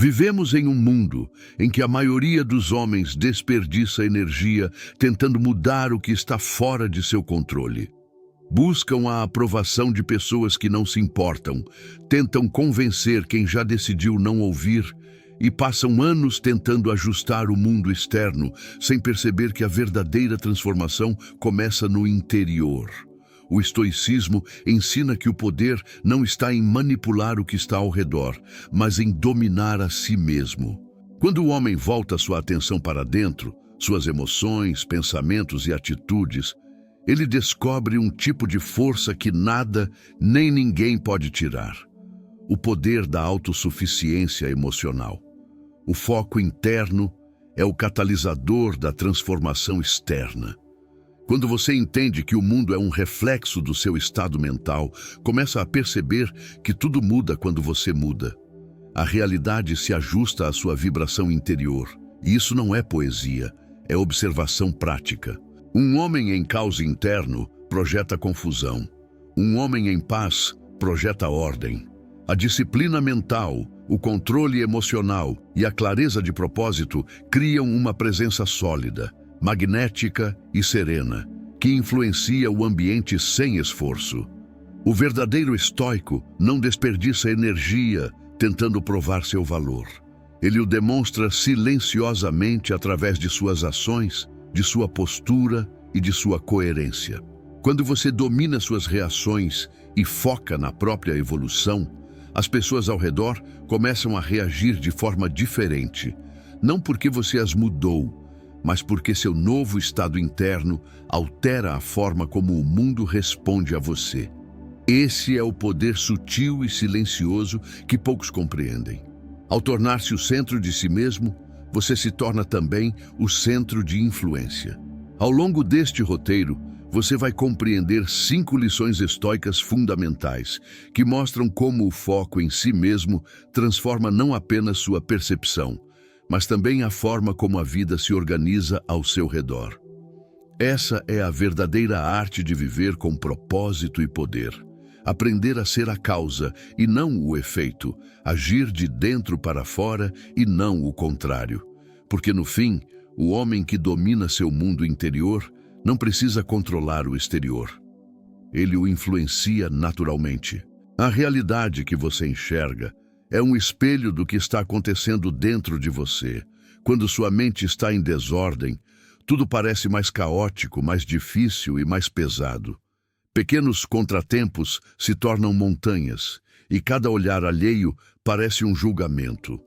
Vivemos em um mundo em que a maioria dos homens desperdiça energia tentando mudar o que está fora de seu controle. Buscam a aprovação de pessoas que não se importam, tentam convencer quem já decidiu não ouvir e passam anos tentando ajustar o mundo externo, sem perceber que a verdadeira transformação começa no interior. O estoicismo ensina que o poder não está em manipular o que está ao redor, mas em dominar a si mesmo. Quando o homem volta sua atenção para dentro, suas emoções, pensamentos e atitudes, ele descobre um tipo de força que nada nem ninguém pode tirar. O poder da autossuficiência emocional. O foco interno é o catalisador da transformação externa. Quando você entende que o mundo é um reflexo do seu estado mental, começa a perceber que tudo muda quando você muda. A realidade se ajusta à sua vibração interior. E isso não é poesia, é observação prática. Um homem em caos interno projeta confusão. Um homem em paz projeta ordem. A disciplina mental, o controle emocional e a clareza de propósito criam uma presença sólida, magnética e serena, que influencia o ambiente sem esforço. O verdadeiro estoico não desperdiça energia tentando provar seu valor. Ele o demonstra silenciosamente através de suas ações, de sua postura e de sua coerência. Quando você domina suas reações e foca na própria evolução, as pessoas ao redor começam a reagir de forma diferente, não porque você as mudou, mas porque seu novo estado interno altera a forma como o mundo responde a você. Esse é o poder sutil e silencioso que poucos compreendem. Ao tornar-se o centro de si mesmo, você se torna também o centro de influência. Ao longo deste roteiro, você vai compreender 5 lições estoicas fundamentais, que mostram como o foco em si mesmo transforma não apenas sua percepção, mas também a forma como a vida se organiza ao seu redor. Essa é a verdadeira arte de viver com propósito e poder. Aprender a ser a causa e não o efeito, agir de dentro para fora e não o contrário. Porque no fim, o homem que domina seu mundo interior não precisa controlar o exterior. Ele o influencia naturalmente. A realidade que você enxerga é um espelho do que está acontecendo dentro de você. Quando sua mente está em desordem, tudo parece mais caótico, mais difícil e mais pesado. Pequenos contratempos se tornam montanhas, e cada olhar alheio parece um julgamento.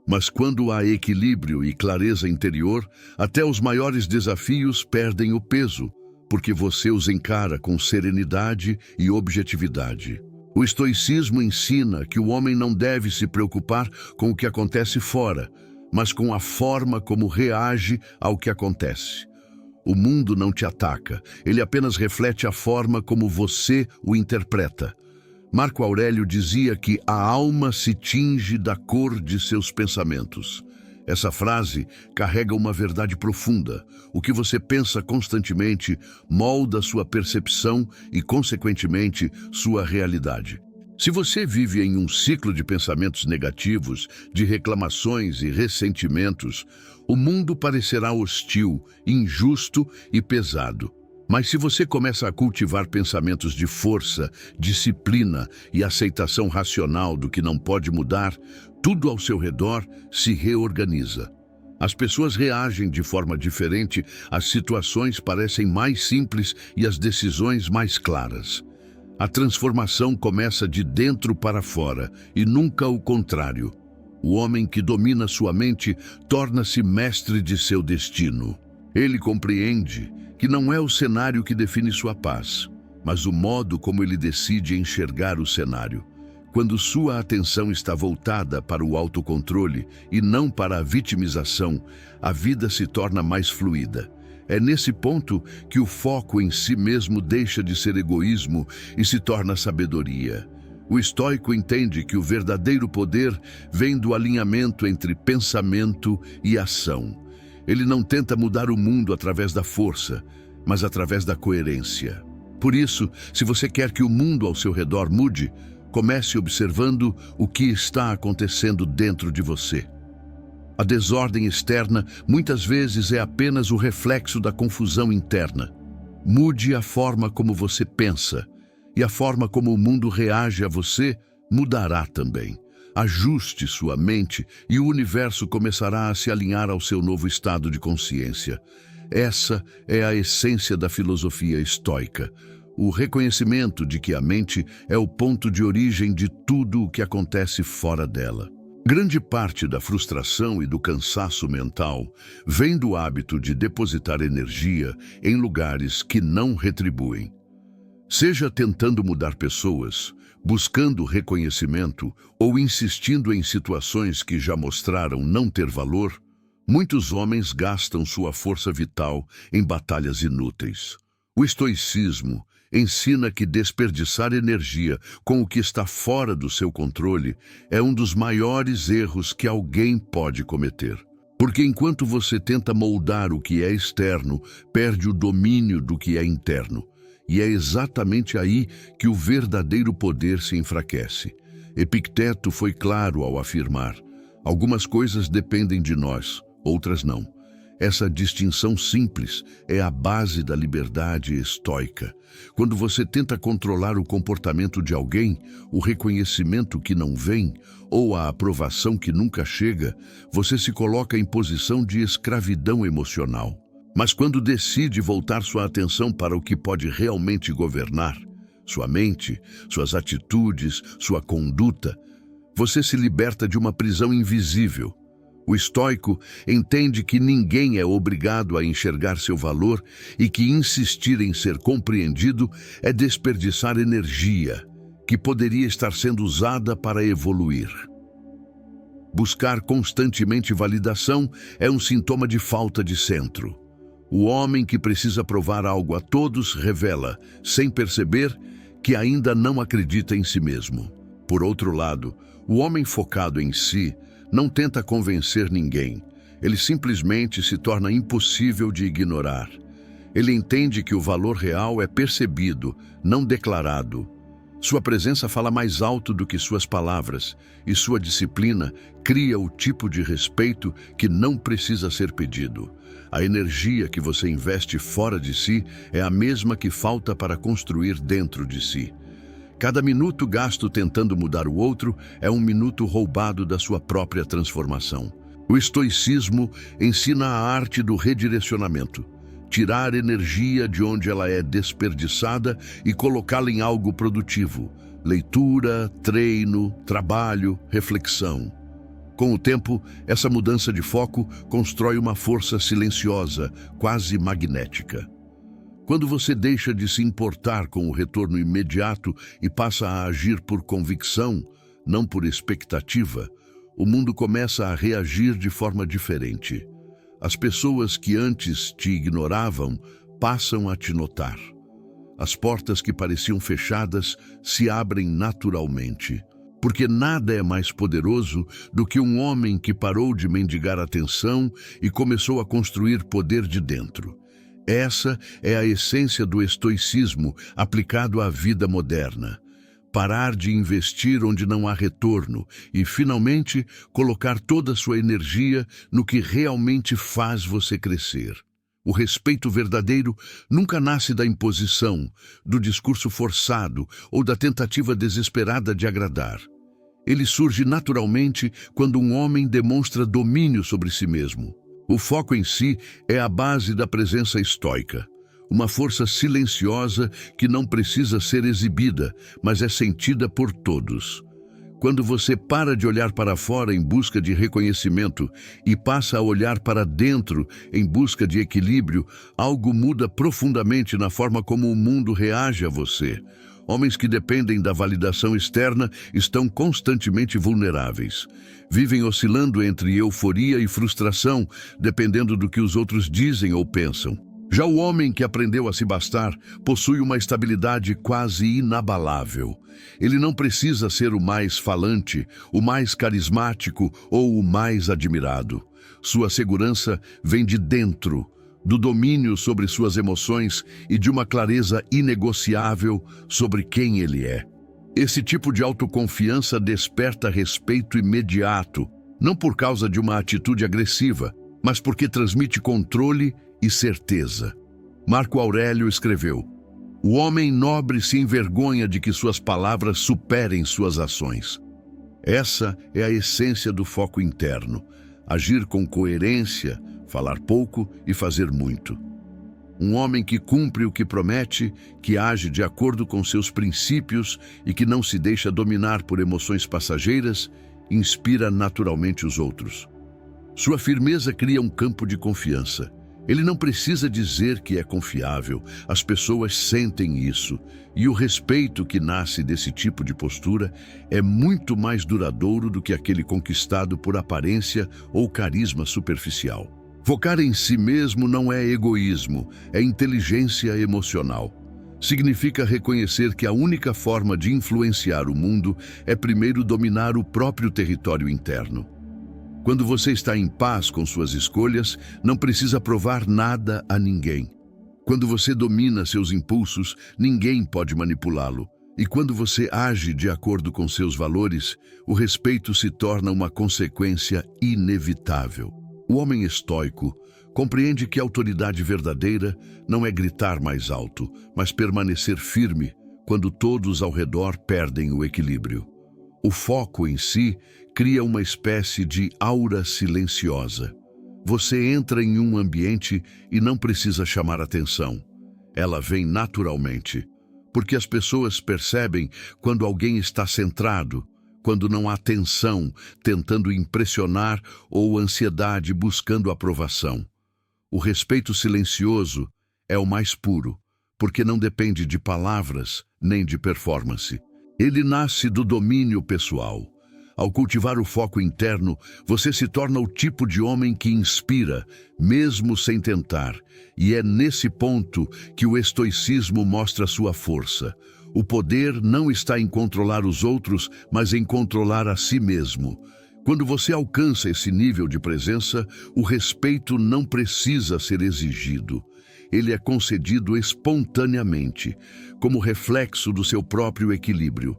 Mas quando há equilíbrio e clareza interior, até os maiores desafios perdem o peso, porque você os encara com serenidade e objetividade. O estoicismo ensina que o homem não deve se preocupar com o que acontece fora, mas com a forma como reage ao que acontece. O mundo não te ataca, ele apenas reflete a forma como você o interpreta. Marco Aurélio dizia que a alma se tinge da cor de seus pensamentos. Essa frase carrega uma verdade profunda. O que você pensa constantemente molda sua percepção e, consequentemente, sua realidade. Se você vive em um ciclo de pensamentos negativos, de reclamações e ressentimentos, o mundo parecerá hostil, injusto e pesado. Mas se você começa a cultivar pensamentos de força, disciplina e aceitação racional do que não pode mudar, tudo ao seu redor se reorganiza. As pessoas reagem de forma diferente, as situações parecem mais simples e as decisões mais claras. A transformação começa de dentro para fora e nunca o contrário. O homem que domina sua mente torna-se mestre de seu destino. Ele compreende que não é o cenário que define sua paz, mas o modo como ele decide enxergar o cenário. Quando sua atenção está voltada para o autocontrole e não para a vitimização, a vida se torna mais fluida. É nesse ponto que o foco em si mesmo deixa de ser egoísmo e se torna sabedoria. O estoico entende que o verdadeiro poder vem do alinhamento entre pensamento e ação. Ele não tenta mudar o mundo através da força, mas através da coerência. Por isso, se você quer que o mundo ao seu redor mude, Comece observando o que está acontecendo dentro de você. A desordem externa muitas vezes é apenas o reflexo da confusão interna. Mude a forma como você pensa, e a forma como o mundo reage a você mudará também. Ajuste sua mente e o universo começará a se alinhar ao seu novo estado de consciência. Essa é a essência da filosofia estoica, o reconhecimento de que a mente é o ponto de origem de tudo o que acontece fora dela. Grande parte da frustração e do cansaço mental vem do hábito de depositar energia em lugares que não retribuem. Seja tentando mudar pessoas, buscando reconhecimento ou insistindo em situações que já mostraram não ter valor, muitos homens gastam sua força vital em batalhas inúteis. O estoicismo ensina que desperdiçar energia com o que está fora do seu controle é um dos maiores erros que alguém pode cometer. Porque enquanto você tenta moldar o que é externo, perde o domínio do que é interno. E é exatamente aí que o verdadeiro poder se enfraquece. Epicteto foi claro ao afirmar: algumas coisas dependem de nós, outras não. Essa distinção simples é a base da liberdade estoica. Quando você tenta controlar o comportamento de alguém, o reconhecimento que não vem ou a aprovação que nunca chega, você se coloca em posição de escravidão emocional. Mas quando decide voltar sua atenção para o que pode realmente governar, sua mente, suas atitudes, sua conduta, você se liberta de uma prisão invisível. O estoico entende que ninguém é obrigado a enxergar seu valor e que insistir em ser compreendido é desperdiçar energia que poderia estar sendo usada para evoluir. Buscar constantemente validação é um sintoma de falta de centro. O homem que precisa provar algo a todos revela, sem perceber, que ainda não acredita em si mesmo. Por outro lado, o homem focado em si não tenta convencer ninguém. Ele simplesmente se torna impossível de ignorar. Ele entende que o valor real é percebido, não declarado. Sua presença fala mais alto do que suas palavras, e sua disciplina cria o tipo de respeito que não precisa ser pedido. A energia que você investe fora de si é a mesma que falta para construir dentro de si. Cada minuto gasto tentando mudar o outro é um minuto roubado da sua própria transformação. O estoicismo ensina a arte do redirecionamento. Tirar energia de onde ela é desperdiçada e colocá-la em algo produtivo. Leitura, treino, trabalho, reflexão. Com o tempo, essa mudança de foco constrói uma força silenciosa, quase magnética. Quando você deixa de se importar com o retorno imediato e passa a agir por convicção, não por expectativa, o mundo começa a reagir de forma diferente. As pessoas que antes te ignoravam passam a te notar. As portas que pareciam fechadas se abrem naturalmente, porque nada é mais poderoso do que um homem que parou de mendigar atenção e começou a construir poder de dentro. Essa é a essência do estoicismo aplicado à vida moderna. Parar de investir onde não há retorno e, finalmente, colocar toda a sua energia no que realmente faz você crescer. O respeito verdadeiro nunca nasce da imposição, do discurso forçado ou da tentativa desesperada de agradar. Ele surge naturalmente quando um homem demonstra domínio sobre si mesmo. O foco em si é a base da presença estoica, uma força silenciosa que não precisa ser exibida, mas é sentida por todos. Quando você para de olhar para fora em busca de reconhecimento e passa a olhar para dentro em busca de equilíbrio, algo muda profundamente na forma como o mundo reage a você. Homens que dependem da validação externa estão constantemente vulneráveis. Vivem oscilando entre euforia e frustração, dependendo do que os outros dizem ou pensam. Já o homem que aprendeu a se bastar possui uma estabilidade quase inabalável. Ele não precisa ser o mais falante, o mais carismático ou o mais admirado. Sua segurança vem de dentro, do domínio sobre suas emoções e de uma clareza inegociável sobre quem ele é. Esse tipo de autoconfiança desperta respeito imediato, não por causa de uma atitude agressiva, mas porque transmite controle e certeza. Marco Aurélio escreveu: "O homem nobre se envergonha de que suas palavras superem suas ações." Essa é a essência do foco interno: agir com coerência, falar pouco e fazer muito. Um homem que cumpre o que promete, que age de acordo com seus princípios e que não se deixa dominar por emoções passageiras, inspira naturalmente os outros. Sua firmeza cria um campo de confiança. Ele não precisa dizer que é confiável, as pessoas sentem isso, e o respeito que nasce desse tipo de postura é muito mais duradouro do que aquele conquistado por aparência ou carisma superficial. Focar em si mesmo não é egoísmo, é inteligência emocional. Significa reconhecer que a única forma de influenciar o mundo é primeiro dominar o próprio território interno. Quando você está em paz com suas escolhas, não precisa provar nada a ninguém. Quando você domina seus impulsos, ninguém pode manipulá-lo. E quando você age de acordo com seus valores, o respeito se torna uma consequência inevitável. O homem estoico compreende que a autoridade verdadeira não é gritar mais alto, mas permanecer firme quando todos ao redor perdem o equilíbrio. O foco em si cria uma espécie de aura silenciosa. Você entra em um ambiente e não precisa chamar atenção. Ela vem naturalmente, porque as pessoas percebem quando alguém está centrado, quando não há tensão, tentando impressionar, ou ansiedade buscando aprovação. O respeito silencioso é o mais puro, porque não depende de palavras nem de performance. Ele nasce do domínio pessoal. Ao cultivar o foco interno, você se torna o tipo de homem que inspira, mesmo sem tentar, e é nesse ponto que o estoicismo mostra sua força. O poder não está em controlar os outros, mas em controlar a si mesmo. Quando você alcança esse nível de presença, o respeito não precisa ser exigido. Ele é concedido espontaneamente, como reflexo do seu próprio equilíbrio.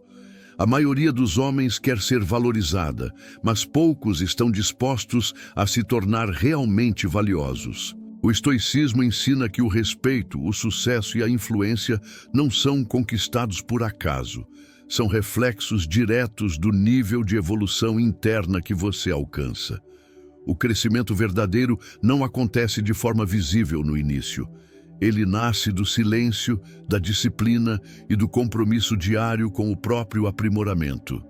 A maioria dos homens quer ser valorizada, mas poucos estão dispostos a se tornar realmente valiosos. O estoicismo ensina que o respeito, o sucesso e a influência não são conquistados por acaso. São reflexos diretos do nível de evolução interna que você alcança. O crescimento verdadeiro não acontece de forma visível no início. Ele nasce do silêncio, da disciplina e do compromisso diário com o próprio aprimoramento.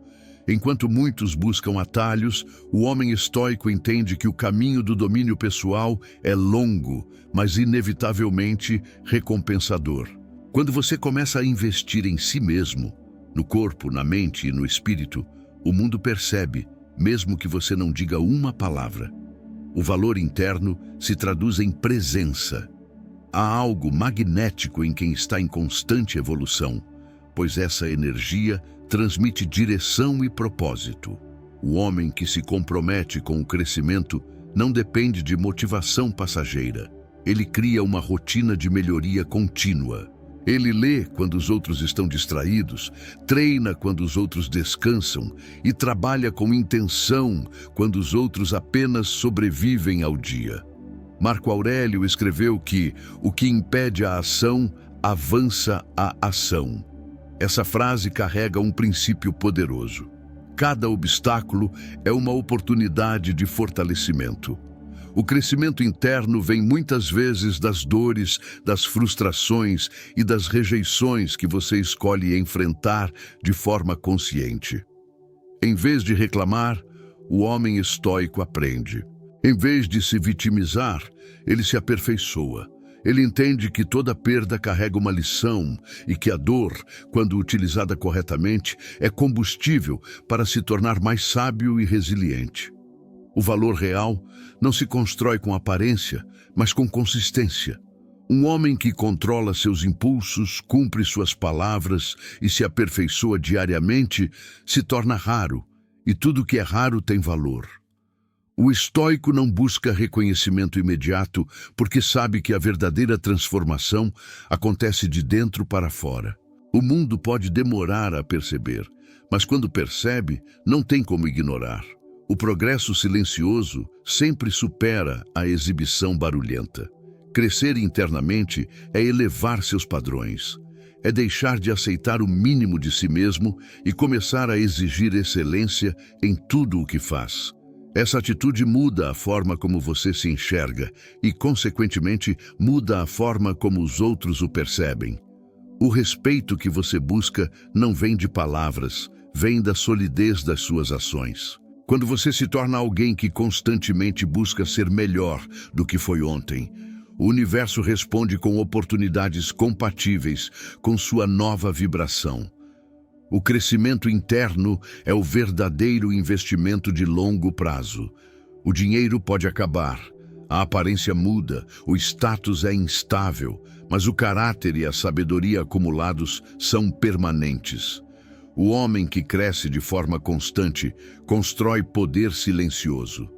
Enquanto muitos buscam atalhos, o homem estoico entende que o caminho do domínio pessoal é longo, mas inevitavelmente recompensador. Quando você começa a investir em si mesmo, no corpo, na mente e no espírito, o mundo percebe, mesmo que você não diga uma palavra. O valor interno se traduz em presença. Há algo magnético em quem está em constante evolução, pois essa energia transmite direção e propósito. O homem que se compromete com o crescimento não depende de motivação passageira. Ele cria uma rotina de melhoria contínua. Ele lê quando os outros estão distraídos, treina quando os outros descansam e trabalha com intenção quando os outros apenas sobrevivem ao dia. Marco Aurélio escreveu que o que impede a ação avança a ação. Essa frase carrega um princípio poderoso. Cada obstáculo é uma oportunidade de fortalecimento. O crescimento interno vem muitas vezes das dores, das frustrações e das rejeições que você escolhe enfrentar de forma consciente. Em vez de reclamar, o homem estoico aprende. Em vez de se vitimizar, ele se aperfeiçoa. Ele entende que toda perda carrega uma lição e que a dor, quando utilizada corretamente, é combustível para se tornar mais sábio e resiliente. O valor real não se constrói com aparência, mas com consistência. Um homem que controla seus impulsos, cumpre suas palavras e se aperfeiçoa diariamente se torna raro, e tudo que é raro tem valor. O estoico não busca reconhecimento imediato porque sabe que a verdadeira transformação acontece de dentro para fora. O mundo pode demorar a perceber, mas quando percebe, não tem como ignorar. O progresso silencioso sempre supera a exibição barulhenta. Crescer internamente é elevar seus padrões. É deixar de aceitar o mínimo de si mesmo e começar a exigir excelência em tudo o que faz. Essa atitude muda a forma como você se enxerga e, consequentemente, muda a forma como os outros o percebem. O respeito que você busca não vem de palavras, vem da solidez das suas ações. Quando você se torna alguém que constantemente busca ser melhor do que foi ontem, o universo responde com oportunidades compatíveis com sua nova vibração. O crescimento interno é o verdadeiro investimento de longo prazo. O dinheiro pode acabar, a aparência muda, o status é instável, mas o caráter e a sabedoria acumulados são permanentes. O homem que cresce de forma constante constrói poder silencioso.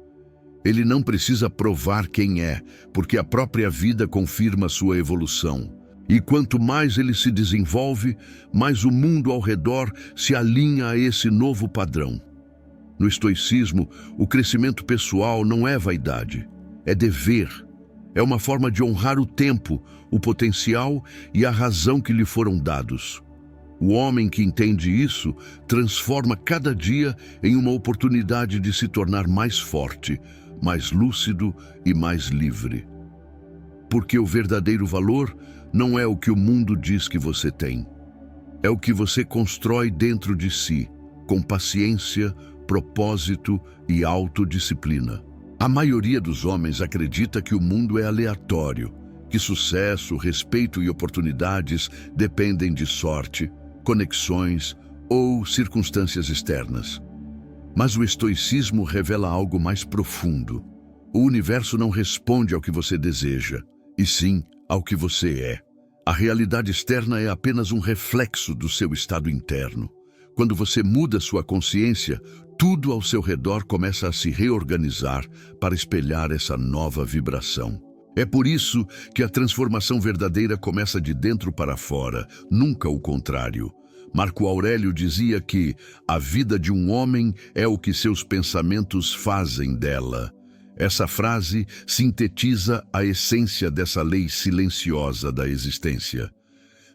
Ele não precisa provar quem é, porque a própria vida confirma sua evolução. E quanto mais ele se desenvolve, mais o mundo ao redor se alinha a esse novo padrão. No estoicismo, o crescimento pessoal não é vaidade, é dever. É uma forma de honrar o tempo, o potencial e a razão que lhe foram dados. O homem que entende isso transforma cada dia em uma oportunidade de se tornar mais forte, mais lúcido e mais livre. Porque o verdadeiro valor não é o que o mundo diz que você tem. É o que você constrói dentro de si, com paciência, propósito e autodisciplina. A maioria dos homens acredita que o mundo é aleatório, que sucesso, respeito e oportunidades dependem de sorte, conexões ou circunstâncias externas. Mas o estoicismo revela algo mais profundo. O universo não responde ao que você deseja, e sim ao que você é. A realidade externa é apenas um reflexo do seu estado interno. Quando você muda sua consciência, tudo ao seu redor começa a se reorganizar para espelhar essa nova vibração. É por isso que a transformação verdadeira começa de dentro para fora, nunca o contrário. Marco Aurélio dizia que a vida de um homem é o que seus pensamentos fazem dela. Essa frase sintetiza a essência dessa lei silenciosa da existência.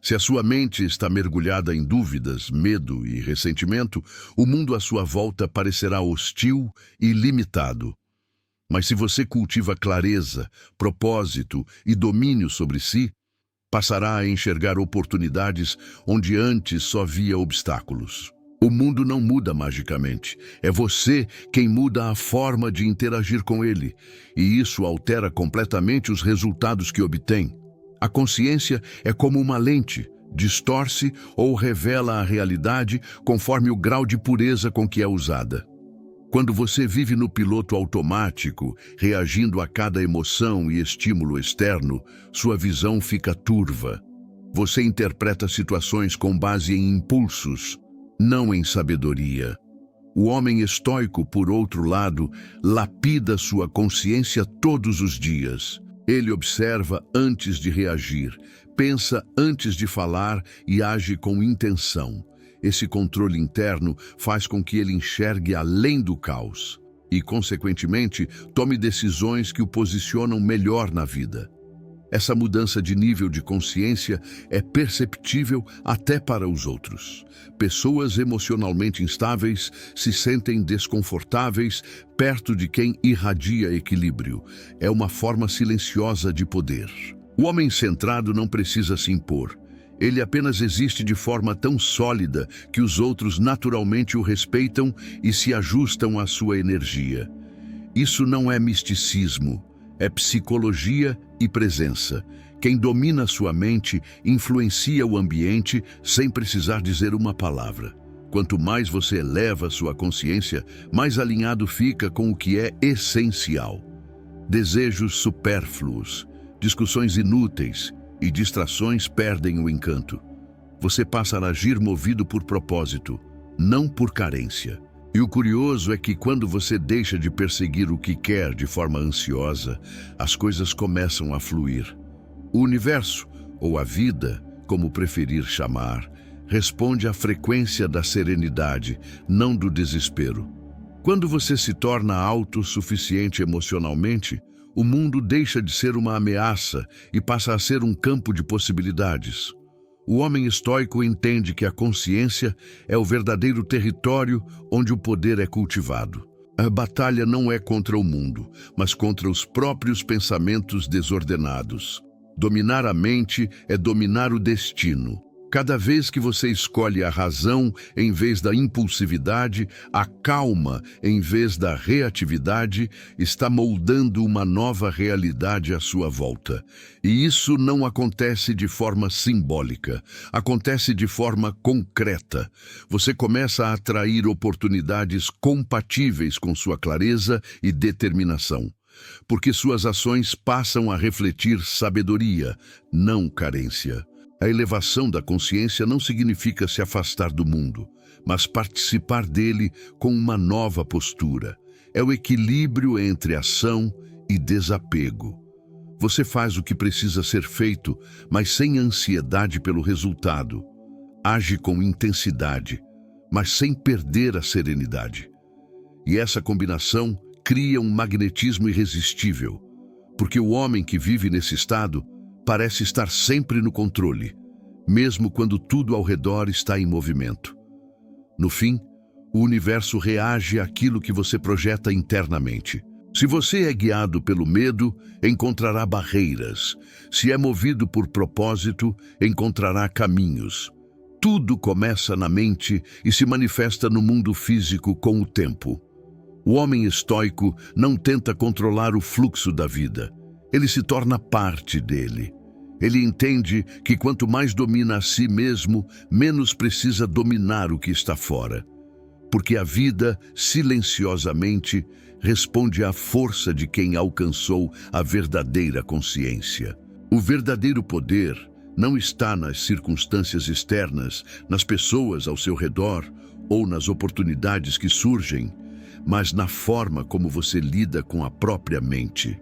Se a sua mente está mergulhada em dúvidas, medo e ressentimento, o mundo à sua volta parecerá hostil e limitado. Mas se você cultiva clareza, propósito e domínio sobre si, passará a enxergar oportunidades onde antes só via obstáculos. O mundo não muda magicamente. É você quem muda a forma de interagir com ele, e isso altera completamente os resultados que obtém. A consciência é como uma lente, distorce ou revela a realidade conforme o grau de pureza com que é usada. Quando você vive no piloto automático, reagindo a cada emoção e estímulo externo, sua visão fica turva. Você interpreta situações com base em impulsos, não em sabedoria. O homem estoico, por outro lado, lapida sua consciência todos os dias. Ele observa antes de reagir, pensa antes de falar e age com intenção. Esse controle interno faz com que ele enxergue além do caos e, consequentemente, tome decisões que o posicionam melhor na vida. Essa mudança de nível de consciência é perceptível até para os outros. Pessoas emocionalmente instáveis se sentem desconfortáveis perto de quem irradia equilíbrio. É uma forma silenciosa de poder. O homem centrado não precisa se impor. Ele apenas existe de forma tão sólida que os outros naturalmente o respeitam e se ajustam à sua energia. Isso não é misticismo, é psicologia e presença. Quem domina sua mente influencia o ambiente sem precisar dizer uma palavra. Quanto mais você eleva sua consciência, mais alinhado fica com o que é essencial. Desejos supérfluos, discussões inúteis e distrações perdem o encanto. Você passa a agir movido por propósito, não por carência. E o curioso é que quando você deixa de perseguir o que quer de forma ansiosa, as coisas começam a fluir. O universo, ou a vida, como preferir chamar, responde à frequência da serenidade, não do desespero. Quando você se torna autossuficiente emocionalmente, o mundo deixa de ser uma ameaça e passa a ser um campo de possibilidades. O homem estoico entende que a consciência é o verdadeiro território onde o poder é cultivado. A batalha não é contra o mundo, mas contra os próprios pensamentos desordenados. Dominar a mente é dominar o destino. Cada vez que você escolhe a razão em vez da impulsividade, a calma em vez da reatividade, está moldando uma nova realidade à sua volta. E isso não acontece de forma simbólica, acontece de forma concreta. Você começa a atrair oportunidades compatíveis com sua clareza e determinação, porque suas ações passam a refletir sabedoria, não carência. A elevação da consciência não significa se afastar do mundo, mas participar dele com uma nova postura. É o equilíbrio entre ação e desapego. Você faz o que precisa ser feito, mas sem ansiedade pelo resultado. Age com intensidade, mas sem perder a serenidade. E essa combinação cria um magnetismo irresistível, porque o homem que vive nesse estado parece estar sempre no controle, mesmo quando tudo ao redor está em movimento. No fim, o universo reage àquilo que você projeta internamente. Se você é guiado pelo medo, encontrará barreiras. Se é movido por propósito, encontrará caminhos. Tudo começa na mente e se manifesta no mundo físico com o tempo. O homem estoico não tenta controlar o fluxo da vida. Ele se torna parte dele. Ele entende que quanto mais domina a si mesmo, menos precisa dominar o que está fora. Porque a vida, silenciosamente, responde à força de quem alcançou a verdadeira consciência. O verdadeiro poder não está nas circunstâncias externas, nas pessoas ao seu redor ou nas oportunidades que surgem, mas na forma como você lida com a própria mente.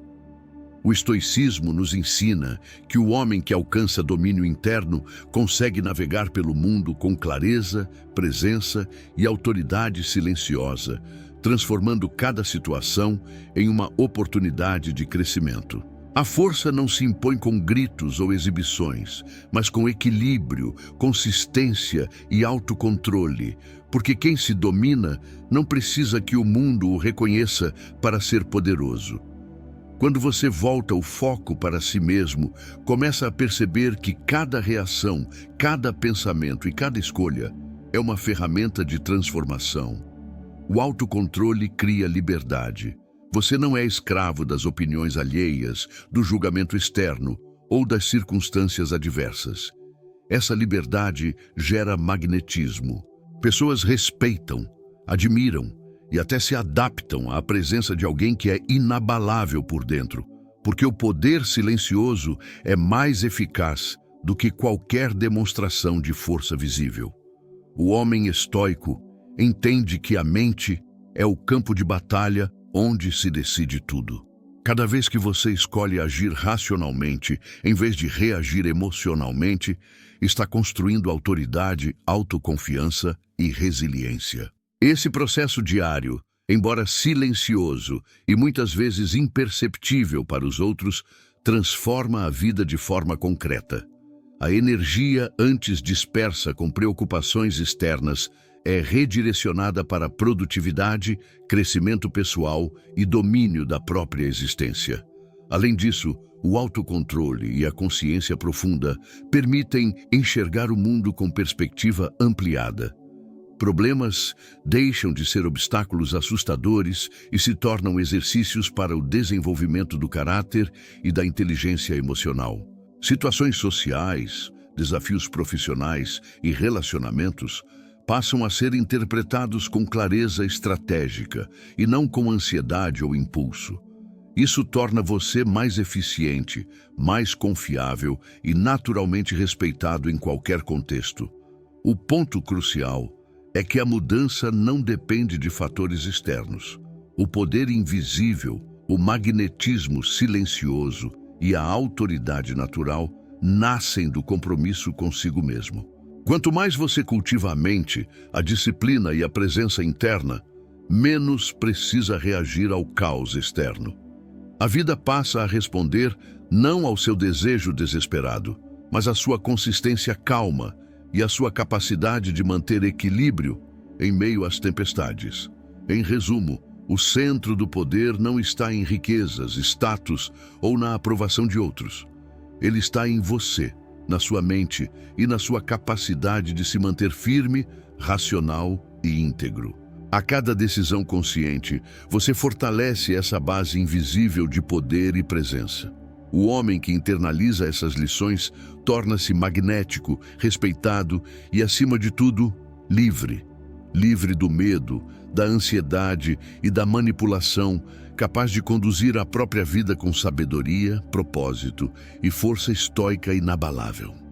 O estoicismo nos ensina que o homem que alcança domínio interno consegue navegar pelo mundo com clareza, presença e autoridade silenciosa, transformando cada situação em uma oportunidade de crescimento. A força não se impõe com gritos ou exibições, mas com equilíbrio, consistência e autocontrole, porque quem se domina não precisa que o mundo o reconheça para ser poderoso. Quando você volta o foco para si mesmo, começa a perceber que cada reação, cada pensamento e cada escolha é uma ferramenta de transformação. O autocontrole cria liberdade. Você não é escravo das opiniões alheias, do julgamento externo ou das circunstâncias adversas. Essa liberdade gera magnetismo. Pessoas respeitam, admiram e até se adaptam à presença de alguém que é inabalável por dentro, porque o poder silencioso é mais eficaz do que qualquer demonstração de força visível. O homem estoico entende que a mente é o campo de batalha onde se decide tudo. Cada vez que você escolhe agir racionalmente, em vez de reagir emocionalmente, está construindo autoridade, autoconfiança e resiliência. Esse processo diário, embora silencioso e muitas vezes imperceptível para os outros, transforma a vida de forma concreta. A energia antes dispersa com preocupações externas é redirecionada para produtividade, crescimento pessoal e domínio da própria existência. Além disso, o autocontrole e a consciência profunda permitem enxergar o mundo com perspectiva ampliada. Problemas deixam de ser obstáculos assustadores e se tornam exercícios para o desenvolvimento do caráter e da inteligência emocional. Situações sociais, desafios profissionais e relacionamentos passam a ser interpretados com clareza estratégica e não com ansiedade ou impulso. Isso torna você mais eficiente, mais confiável e naturalmente respeitado em qualquer contexto. O ponto crucial é que a mudança não depende de fatores externos. O poder invisível, o magnetismo silencioso e a autoridade natural nascem do compromisso consigo mesmo. Quanto mais você cultiva a mente, a disciplina e a presença interna, menos precisa reagir ao caos externo. A vida passa a responder não ao seu desejo desesperado, mas à sua consistência calma e à sua capacidade de manter equilíbrio em meio às tempestades. Em resumo, o centro do poder não está em riquezas, status ou na aprovação de outros. Ele está em você, na sua mente e na sua capacidade de se manter firme, racional e íntegro. A cada decisão consciente, você fortalece essa base invisível de poder e presença. O homem que internaliza essas lições torna-se magnético, respeitado e, acima de tudo, livre. Livre do medo, da ansiedade e da manipulação, capaz de conduzir a própria vida com sabedoria, propósito e força estoica inabalável.